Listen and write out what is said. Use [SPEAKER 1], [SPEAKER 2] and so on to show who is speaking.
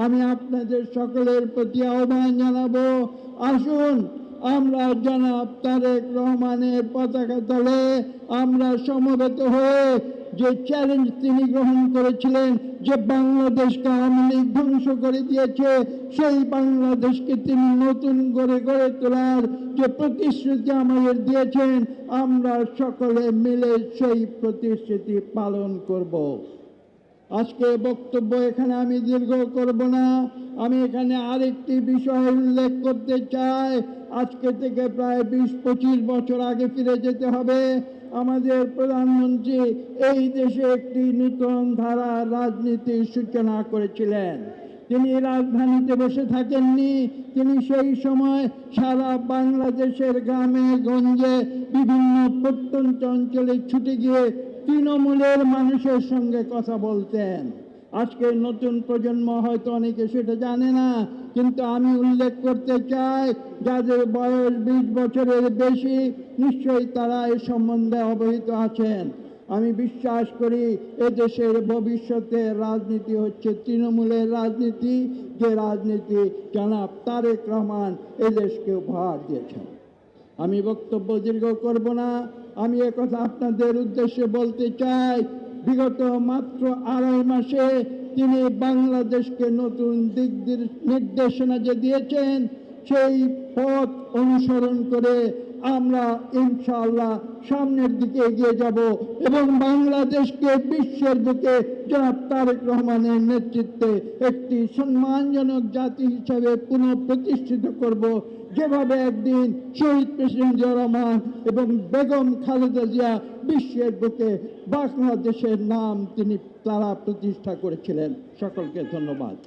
[SPEAKER 1] আমি আপনাদের সকলের প্রতি আহ্বান জানাবো, আসুন আমরা জনাব তারেক রহমানের পতাকা তলে আমরা সমবেত হয়ে যে চ্যালেঞ্জ তিনি গ্রহণ করেছিলেন, যে বাংলাদেশকে আওয়ামী লীগ ধ্বংস করে দিয়েছে, সেই বাংলাদেশকে তিনি নতুন করে গড়ে তোলার যে প্রতিশ্রুতি আমাদের দিয়েছেন, আমরা সকলে মিলে সেই প্রতিশ্রুতি পালন করব। আজকে বক্তব্য এখানে আমি দীর্ঘ করব না। আমি এখানে আরেকটি বিষয় উল্লেখ করতে চাই। আজকে থেকে প্রায় 20-25 বছর আগে ফিরে যেতে হবে। আমাদের প্রধানমন্ত্রী এই দেশে একটি নূতন ধারার রাজনীতির সূচনা করেছিলেন। তিনি রাজধানীতে বসে থাকেননি, তিনি সেই সময় সারা বাংলাদেশের গ্রামে গঞ্জে বিভিন্ন প্রত্যন্ত অঞ্চলে ছুটে গিয়ে তৃণমূলের মানুষের সঙ্গে কথা বলতেন। আজকে নতুন প্রজন্ম হয়তো অনেকে সেটা জানে না, কিন্তু আমি উল্লেখ করতে চাই, যাদের বয়স 20 বছরের বেশি নিশ্চয়ই তারা এ সম্বন্ধে অবহিত আছেন। আমি বিশ্বাস করি এদেশের ভবিষ্যতের রাজনীতি হচ্ছে তৃণমূলের রাজনীতি, যে রাজনীতি জনাব তারেক রহমান এদেশকে উপহার দিয়েছেন। আমি বক্তব্য দীর্ঘ করব না। আমি একথা আপনাদের উদ্দেশ্যে বলতে চাই, বিগত মাত্র 2.5 মাসে তিনি বাংলাদেশকে নতুন দিক নির্দেশনা যে দিয়েছেন, সেই পথ অনুসরণ করে আমরা ইনশাআল্লাহ সামনের দিকে এগিয়ে যাব এবং বাংলাদেশকে বিশ্বের বুকে জনাব তারেক রহমানের নেতৃত্বে একটি সম্মানজনক জাতি হিসাবে পুনঃপ্রতিষ্ঠিত করব, যেভাবে একদিন শহীদ প্রেসিডেন্ট জিয়াউর রহমান এবং বেগম খালেদা জিয়া বিশ্বের বুকে বাংলাদেশের নাম তারা প্রতিষ্ঠা করেছিলেন। সকলকে ধন্যবাদ।